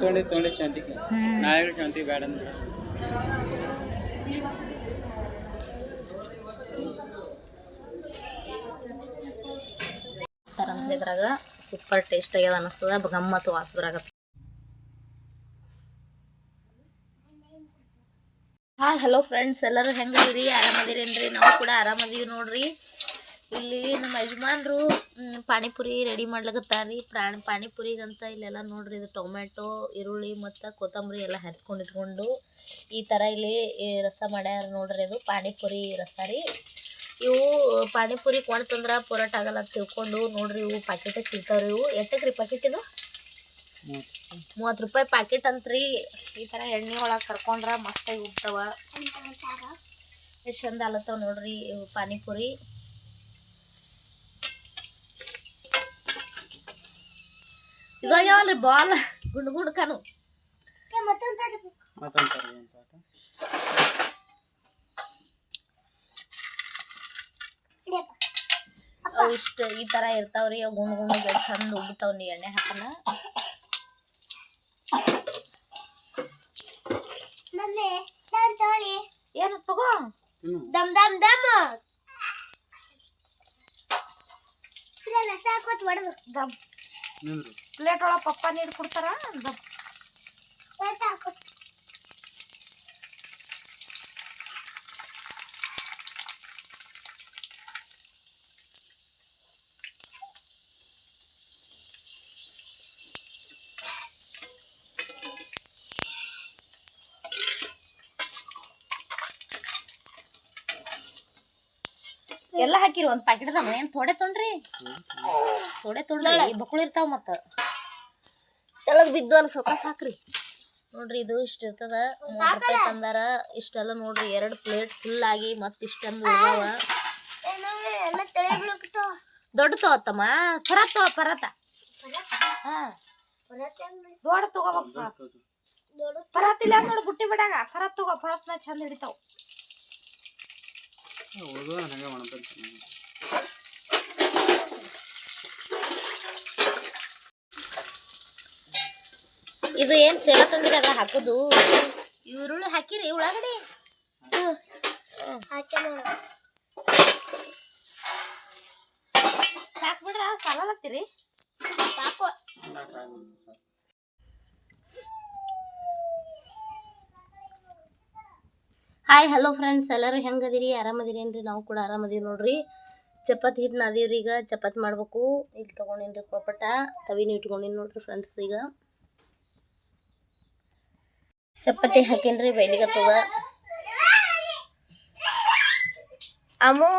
ತೊಗೊಂಡೆ ಶಾಂತಿ ನಾಳೆ ಶಾಂತಿ ಬೇಡ ಅಂದ್ರೆ ಇದ್ರಾಗ ಸೂಪರ್ ಟೇಸ್ಟ್ ಆಗ್ಯದ ಅನಿಸ್ತದ ಗಮ್ಮತ್ತು ವಾಸ ಬರಾಗತ್ತ. ಹಾಯ್ ಹಲೋ ಫ್ರೆಂಡ್ಸ್, ಎಲ್ಲರೂ ಹೆಂಗದಿರಿ? ಆರಾಮದಿರೇನ್ರಿ? ನಾವು ಕೂಡ ಆರಾಮದೀವಿ ನೋಡ್ರಿ. ಇಲ್ಲಿ ನಮ್ಮ ಯಜಮಾನ್ರು ಪಾನಿಪುರಿ ರೆಡಿ ಮಾಡ್ಲಿಕತ್ತಾರ್ರಿ. ಪಾನಿಪುರಿಗಂತ ಇಲ್ಲೆಲ್ಲ ನೋಡ್ರಿ, ಇದು ಟೊಮೆಟೊ, ಈರುಳ್ಳಿ ಮತ್ತು ಕೊತ್ತಂಬರಿ ಎಲ್ಲ ಹಚ್ಕೊಂಡು ಇಟ್ಕೊಂಡು ಈ ಥರ ಇಲ್ಲಿ ರಸ ಮಾಡ್ಯಾರ ನೋಡ್ರಿ. ಅದು ಪಾನಿಪುರಿ ರಸ ರೀ. ಇವು ಪಾನಿಪುರಿ ಕೊಂಡ್ತಂದ್ರೆ ಪೊರಾಟ ಆಗಲ್ಲ ಅಂತ ತಿಳ್ಕೊಂಡು ನೋಡ್ರಿ, ಇವು ಪ್ಯಾಕೆಟ್ ಸಿಗ್ತಾವ್ರಿ. ಇವು ಎಷ್ಟಕ್ಕೆ ರೀ ಪ್ಯಾಕೆಟ್? ಇದು 30 ರೂಪಾಯಿ ಪ್ಯಾಕೆಟ್ ಅಂತ್ರಿ. ಈ ಥರ ಎಣ್ಣೆ ಒಳಗೆ ಕರ್ಕೊಂಡ್ರೆ ಮಸ್ತಾಗಿ ಉಬ್ತಾವ, ಎಷ್ಟು ಚಂದ ಅಲತ್ತಾವ ನೋಡ್ರಿ ಇವು ಪಾನಿಪುರಿ. ಇದಾಗ್ಯಾವಲ್ರಿ ಬಾಲ್ ಗುಂಡು ಗುಂಡ್ಕನು. ಅವು ಇಷ್ಟು ಈ ಥರ ಇರ್ತಾವ್ರಿ. ಅವು ಗುಂಡು ಗುಂಡು ಚಂದ ಉಬ್ತಾವ್. ನೀ ಎಣ್ಣೆ ಹಾಕನ ಏನು ತಗೋ ದಮ್ ದಮ್ ದಮ್ ದಮ್ ಪ್ಲೇಟ್ ಒಳಗೆ ಪಪ್ಪ ನೀರು ಕೊಡ್ತಾರ. ದಮ್ ಎಲ್ಲ ಹಾಕಿರಿ ಒಂದು ಪ್ಯಾಕೆಟ್ದಾಗ. ಏನು ಥೋಡೆ ತೊಗೊಂಡ್ರಿ? ಥೋಡೆ ತೊಗೊಂಡ್ರಿ, ಬಕ್ಕಳು ಇರ್ತಾವ. ಮತ್ತು ತೆಳಗೆ ಬಿದ್ದು ಅಲ್ಲಿ ಸೊಕಾಸ್ ಹಾಕ್ರಿ. ನೋಡ್ರಿ, ಇದು ಇಷ್ಟು ಇರ್ತದ. 30 ರೂಪಾಯಿ ತಂದಾರ. ಇಷ್ಟೆಲ್ಲ ನೋಡ್ರಿ, 2 ಪ್ಲೇಟ್ ಫುಲ್ ಆಗಿ ಮತ್ತು ಇಷ್ಟೊಂದು ಉಳ್ದಾವ. ದೊಡ್ಡ ತಗೋತಮ್ಮ, ಪರಾತ್ ತಗೋ, ಪರಾತ. ಹಾಂ, ದೊಡ್ಡ ತಗೋಬೇಕು. ಪರಾತ್ ಇಲ್ಲ ನೋಡಿ, ಬುಟ್ಟಿ ಬಿಡಾಗ ಪರಾತ್ ತಗೋ. ಪರಾತ್ನ ಚಂದ ಹಿಡಿತಾವ. ಇದು ಏನು ಸೇವ ತಂದ್ರಿ ಅದ ಹಾಕೋದು? ಈರುಳ್ಳಿ ಹಾಕಿರಿ ಉಳ್ಳಾಗಡ್ಡಿ ಸಾಕ್ಬಿಡ್ರ, ಸಾಲತ್ತೀರಿ ಸಾಕು. ಹಾಯ್ ಹಲೋ ಫ್ರೆಂಡ್ಸ್, ಎಲ್ಲರೂ ಹೆಂಗದಿರಿ? ಆರಾಮದಿರೇನ್ರಿ? ನಾವು ಕೂಡ ಆರಾಮದೀವಿ ನೋಡ್ರಿ. ಚಪಾತಿ ಹಿಟ್ಟು ನಾದೀವ್ರಿ. ಈಗ ಚಪಾತಿ ಮಾಡ್ಬೇಕು. ಇಲ್ಲಿ ತೊಗೊಂಡಿನ್ರಿ ಕೊಳಪಟ, ತವಿನೂ ಇಟ್ಕೊಂಡಿನಿ ನೋಡ್ರಿ ಫ್ರೆಂಡ್ಸ್. ಈಗ ಚಪಾತಿ ಹಾಕೇನ್ರಿ, ಬೈಲಿಗತ್ತದ. ಅಮ್ಮು